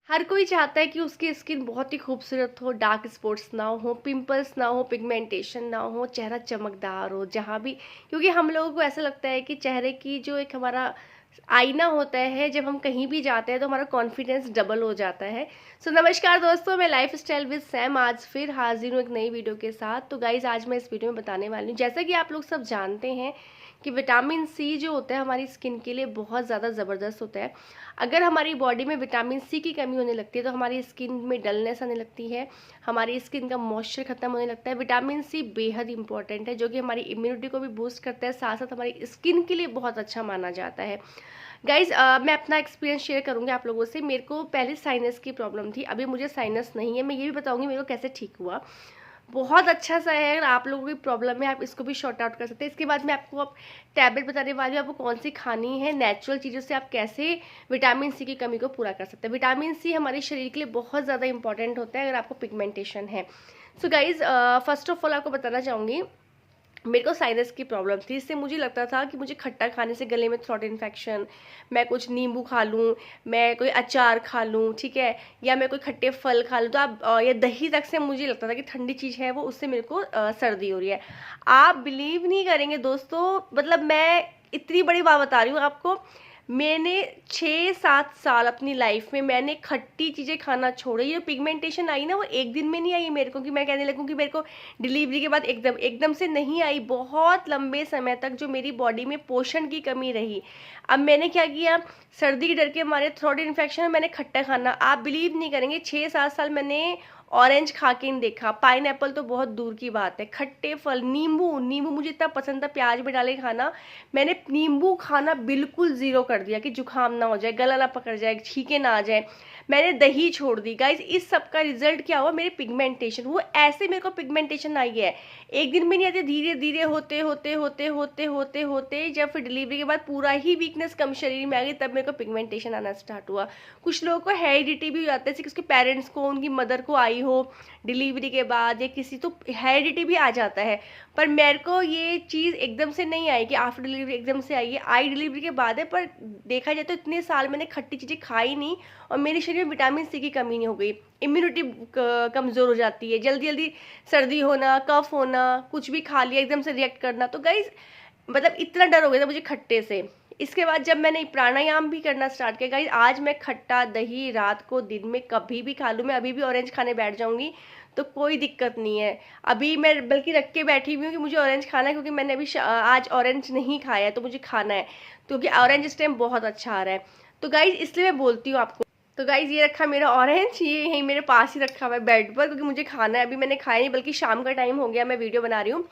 हर कोई चाहता है कि उसकी स्किन बहुत ही खूबसूरत हो, डार्क स्पॉट्स ना हो, पिंपल्स ना हो, पिगमेंटेशन ना हो, चेहरा चमकदार हो जहाँ भी। क्योंकि हम लोगों को ऐसा लगता है कि चेहरे की जो एक हमारा आईना होता है, जब हम कहीं भी जाते हैं तो हमारा कॉन्फिडेंस डबल हो जाता है। सो नमस्कार दोस्तों, मैं लाइफ स्टाइल विद सैम आज फिर हाजिर हूँ एक नई वीडियो के साथ। तो गाइज आज मैं इस वीडियो में बताने वाली हूँ, जैसा कि आप लोग सब जानते हैं कि विटामिन सी जो होता है हमारी स्किन के लिए बहुत ज़्यादा ज़बरदस्त होता है। अगर हमारी बॉडी में विटामिन सी की कमी होने लगती है तो हमारी स्किन में डलनेस आने लगती है, हमारी स्किन का मॉइस्चर खत्म होने लगता है। विटामिन सी बेहद इंपॉर्टेंट है, जो कि हमारी इम्यूनिटी को भी बूस्ट करता है, साथ साथ हमारी स्किन के लिए बहुत अच्छा माना जाता है। गाइज मैं अपना एक्सपीरियंस शेयर करूंगी आप लोगों से। मेरे को पहले साइनस की प्रॉब्लम थी, अभी मुझे साइनस नहीं है। मैं ये भी बताऊंगी मेरे को कैसे ठीक हुआ। बहुत अच्छा सा है, अगर आप लोगों की प्रॉब्लम है आप इसको भी शॉर्ट आउट कर सकते हैं। इसके बाद मैं आपको अब टैबलेट बताने वाली हूँ, आपको कौन सी खानी है, नेचुरल चीज़ों से आप कैसे विटामिन सी की कमी को पूरा कर सकते हैं। विटामिन सी हमारे शरीर के लिए बहुत ज़्यादा इंपॉर्टेंट होता है अगर आपको पिगमेंटेशन है। So guys first of all आपको बताना चाहूँगी, मेरे को साइनस की प्रॉब्लम थी। इससे मुझे लगता था कि मुझे खट्टा खाने से गले में थ्रोट इन्फेक्शन, मैं कुछ नींबू खा लूँ, मैं कोई अचार खा लूँ, ठीक है, या मैं कोई खट्टे फल खा लूँ तो आप या दही तक से मुझे लगता था कि ठंडी चीज़ है वो, उससे मेरे को सर्दी हो रही है। आप बिलीव नहीं करेंगे दोस्तों, मतलब मैं इतनी बड़ी बात बता रही हूँ आपको। मैंने 6-7 साल अपनी लाइफ में मैंने खट्टी चीज़ें खाना छोड़ी। ये पिगमेंटेशन आई ना, वो एक दिन में नहीं आई मेरे को कि मैं कहने लगूँ कि मेरे को डिलीवरी के बाद एकदम एकदम से नहीं आई। बहुत लंबे समय तक जो मेरी बॉडी में पोषण की कमी रही। अब मैंने क्या किया, सर्दी के डर के मारे, थ्रोट इन्फेक्शन, मैंने खट्टा खाना, आप बिलीव नहीं करेंगे, 6-7 साल मैंने ऑरेंज खा के नहीं देखा। पाइन एप्पल तो बहुत दूर की बात है। खट्टे फल, नींबू नींबू मुझे इतना पसंद था प्याज में डाले खाना, मैंने नींबू खाना बिल्कुल जीरो कर दिया कि जुकाम ना हो जाए, गला ना पकड़ जाए, छींके ना आ जाए। मैंने दही छोड़ दी। गाइज इस सब का रिजल्ट क्या हुआ, मेरे पिगमेंटेशन, वो ऐसे मेरे को पिगमेंटेशन आई है, एक दिन में नहीं आती, धीरे धीरे होते होते होते होते होते होते जब फिर डिलीवरी के बाद पूरा ही वीकनेस कम शरीर में आ गई, तब मेरे को पिगमेंटेशन आना स्टार्ट हुआ। कुछ लोगों को हेरिडिटी भी हो जाता है, जैसे उसके पेरेंट्स को, उनकी मदर को आई हो डिलीवरी के बाद, या किसी, तो हेरिडिटी भी आ जाता है। पर मेरे को ये चीज़ एकदम से नहीं आई कि आफ्टर डिलीवरी एकदम से आई है, आई डिलीवरी के बाद है। पर देखा जाए तो इतने साल मैंने खट्टी चीज़ें खाई नहीं, और मेरे शरीर में विटामिन सी की कमी नहीं हो गई। इम्यूनिटी कमज़ोर हो जाती है, जल्दी जल्दी सर्दी होना, कफ होना, कुछ भी खा लिया एकदम से रिएक्ट करना। तो गाइज मतलब इतना डर हो गया था मुझे खट्टे से। इसके बाद जब मैंने प्राणायाम भी करना स्टार्ट किया गाइज, आज मैं खट्टा दही रात को दिन में कभी भी खा लूँ, मैं अभी भी ऑरेंज खाने बैठ जाऊंगी तो कोई दिक्कत नहीं है। अभी मैं बल्कि रख के बैठी हुई हूँ कि मुझे ऑरेंज खाना है, क्योंकि मैंने अभी आज ऑरेंज नहीं खाया है तो मुझे खाना है, क्योंकि ऑरेंज इस टाइम बहुत अच्छा आ रहा है। तो गाइज इसलिए मैं बोलती हूँ आपको। तो गाइज ये रखा मेरा ऑरेंज, ये यहीं मेरे पास ही रखा हुआ है बेड पर, क्योंकि मुझे खाना है। अभी मैंने खाया नहीं, बल्कि शाम का टाइम हो गया, मैं वीडियो बना रही हूँ।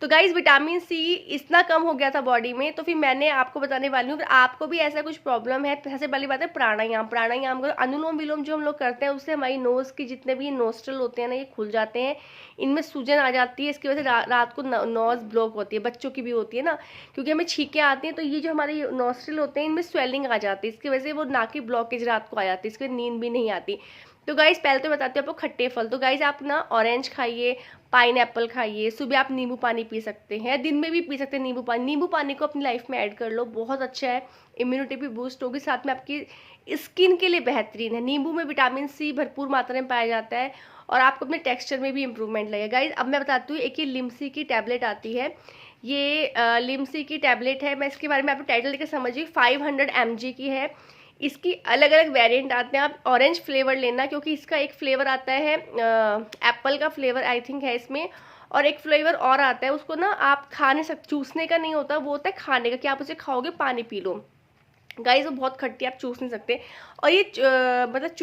तो गाइज विटामिन सी इतना कम हो गया था बॉडी में, तो फिर मैंने आपको बताने वाली हूँ, अगर आपको भी ऐसा कुछ प्रॉब्लम है तो सबसे पहली बात है प्राणायाम। प्राणायाम करो, अनुलोम विलोम जो हम लोग करते हैं उससे हमारी नोज के जितने भी नोस्ट्रल होते हैं ना, ये खुल जाते हैं, इनमें सूजन आ जाती है। इसकी वजह से रात को नोज ब्लॉक होती है, बच्चों की भी होती है ना, क्योंकि हमें छींके आती हैं, तो ये जो हमारे नोस्ट्रल होते हैं इनमें स्वेलिंग आ जाती है, इसकी वजह से वो नाक की ब्लॉकेज रात को आ जाती है, इसकी नींद भी नहीं आती। तो गाइज पहले तो बताती हूँ आपको खट्टे फल। तो गाइज आप ना ऑरेंज खाइए, पाइन एप्पल खाइए, सुबह आप नींबू पानी पी सकते हैं, दिन में भी पी सकते हैं नींबू पानी। नींबू पानी को अपनी लाइफ में ऐड कर लो, बहुत अच्छा है, इम्यूनिटी भी बूस्ट होगी, साथ में आपकी स्किन के लिए बेहतरीन है। नींबू में विटामिन सी भरपूर मात्रा में पाया जाता है, और आपको अपने टेक्सचर में भी इंप्रूवमेंट लगेगा। गाइज अब मैं बताती हूँ, एक ये लिमसी की टैबलेट आती है, ये लिमसी की टैबलेट है। मैं इसके बारे में आपको टाइटल देकर समझिए, 500 mg की है। इसकी अलग अलग वेरिएंट आते हैं, आप ऑरेंज फ्लेवर लेना, क्योंकि इसका एक फ्लेवर आता है एप्पल का फ्लेवर आई थिंक है इसमें, और एक फ्लेवर और आता है, उसको ना आप खा नहीं सकते, चूसने का नहीं होता, वो होता है खाने का, कि आप उसे खाओगे पानी पी लो। गाइस वो बहुत खट्टी, आप चूस नहीं सकते। और ये मतलब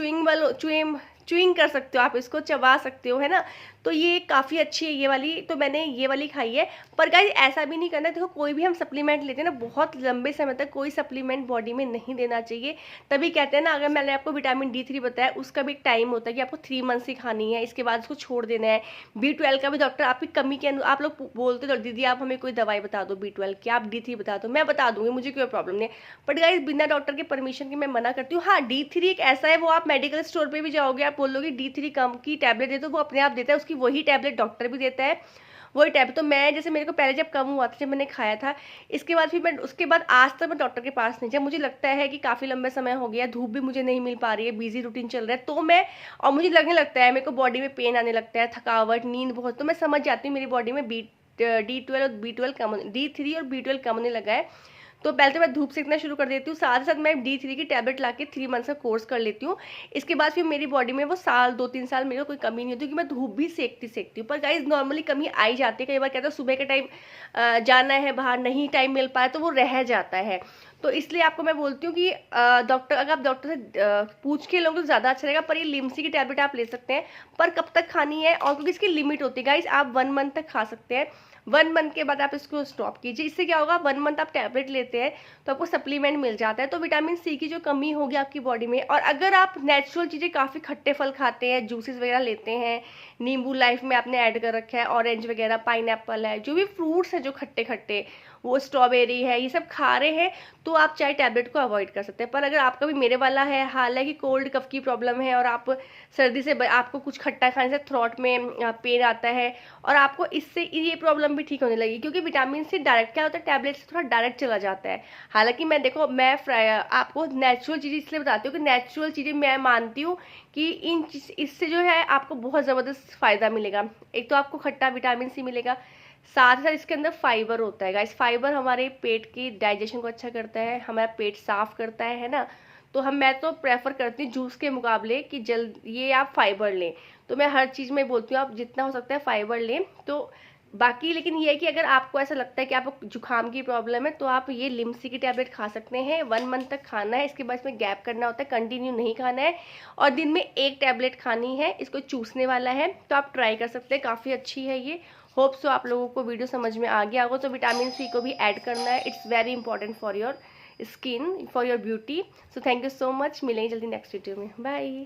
चुइंग कर सकते हो, आप इसको चबा सकते हो, है ना। तो ये काफ़ी अच्छी है ये वाली, तो मैंने ये वाली खाई है। पर गाइस ऐसा भी नहीं करना, देखो कोई भी हम सप्लीमेंट लेते हैं ना, बहुत लंबे समय तक कोई सप्लीमेंट बॉडी में नहीं देना चाहिए। तभी कहते हैं ना, अगर मैंने आपको विटामिन D3 बताया, उसका भी एक टाइम होता है कि आपको 3 मंथ्स ही खानी है, इसके बाद उसको छोड़ देना है। B12 का भी डॉक्टर आपकी कमी के आप लोग बोलते हो दीदी आप हमें कोई दवाई बता दो B12 की, आप D3 बता दो, मैं बता दूंगी, मुझे कोई प्रॉब्लम नहीं। बट गाइस बिना डॉक्टर के परमिशन के मैं मना करती हूँ। हाँ D3 एक ऐसा है, वो आप मेडिकल स्टोर पे भी जाओगे, आप बोलोगे D3 कम की टैबलेट दे दो, वो अपने आप देता है, उसकी वही टैबलेट डॉक्टर भी देता है, वही टैब। तो मैं जैसे मेरे को पहले जब कम हुआ था, जब मैंने खाया था, इसके बाद फिर मैं उसके बाद आज तक मैं डॉक्टर के पास नहीं, जब मुझे लगता है कि काफ़ी लंबे समय हो गया, धूप भी मुझे नहीं मिल पा रही है, बिजी रूटीन चल रहा है, तो मैं, और मुझे लगने लगता है, मेरे को बॉडी में पेन आने लगता है, थकावट, नींद बहुत, तो मैं समझ जाती हूँ मेरी बॉडी में D12 और B12 कम, D3 और B12 कम होने लगा है। तो पहले तो मैं धूप सेकना शुरू कर देती हूँ, साथ ही साथ मैं D3 की टैबलेट ला के 3 मंथ्स का कोर्स कर लेती हूँ। इसके बाद फिर मेरी बॉडी में वो साल 2-3 साल मेरे को कोई कमी नहीं होती, क्योंकि मैं धूप भी सेकती हूँ। पर गाइज नॉर्मली कमी आ ही जाती है, कई बार कहते हैं सुबह के टाइम जाना है बाहर, नहीं टाइम मिल पाया तो वो रह जाता है। तो इसलिए आपको मैं बोलती हूँ कि डॉक्टर, अगर आप डॉक्टर से पूछ के लोगे तो ज़्यादा अच्छा रहेगा। पर ये लिम्सी की टैबलेट आप ले सकते हैं, पर कब तक खानी है, और क्योंकि इसकी लिमिट होती है गाइज, आप 1 मंथ तक खा सकते हैं। 1 मंथ के बाद आप इसको स्टॉप कीजिए। इससे क्या होगा, 1 मंथ आप टैबलेट लेते हैं तो आपको सप्लीमेंट मिल जाता है, तो विटामिन सी की जो कमी होगी आपकी बॉडी में। और अगर आप नेचुरल चीज़ें, काफ़ी खट्टे फल खाते हैं, जूसेस वगैरह लेते हैं, नींबू लाइफ में आपने ऐड कर रखा है, ऑरेंज वगैरह, पाइनएप्पल है, जो भी फ्रूट्स हैं जो खट्टे खट्टे, वो स्ट्रॉबेरी है, ये सब खा रहे हैं, तो आप चाहे टैबलेट को अवॉइड कर सकते हैं। पर अगर आपका भी मेरे वाला है, हालांकि कोल्ड कफ की प्रॉब्लम है, और आप सर्दी से आपको कुछ खट्टा खाने से थ्रोट में पेन आता है, और आपको इससे ये प्रॉब्लम भी ठीक होने लगी, क्योंकि विटामिन सी डायरेक्ट क्या होता है, टैबलेट से थोड़ा डायरेक्ट चला जाता है। हालांकि मैं देखो, मैं आपको नेचुरल चीज़ें इसलिए बताती हूँ कि नेचुरल चीज़ें मैं मानती हूँ कि इससे जो है आपको बहुत ज़बरदस्त फ़ायदा मिलेगा। एक तो आपको खट्टा विटामिन सी मिलेगा, साथ ही साथ इसके अंदर फाइबर होता है गाइस। फाइबर हमारे पेट की डाइजेशन को अच्छा करता है, हमारा पेट साफ करता है ना। तो मैं तो प्रेफर करती हूँ जूस के मुकाबले कि जल्द ये आप फाइबर लें। तो मैं हर चीज़ में बोलती हूँ आप जितना हो सकता है फाइबर लें। तो बाकी लेकिन ये है कि अगर आपको ऐसा लगता है कि आपको जुकाम की प्रॉब्लम है, तो आप ये लिम्सी की टैबलेट खा सकते हैं। 1 मंथ तक खाना है, इसके बाद इसमें गैप करना होता है, कंटिन्यू नहीं खाना है, और दिन में एक टैबलेट खानी है, इसको चूसने वाला है। तो आप ट्राई कर सकते हैं, काफ़ी अच्छी है ये। होप सो आप लोगों को वीडियो समझ में आ गया होगा। तो विटामिन सी को भी ऐड करना है, it's very important for your skin, for your beauty. So thank you so much, मिलेंगे जल्दी नेक्स्ट वीडियो में, बाय।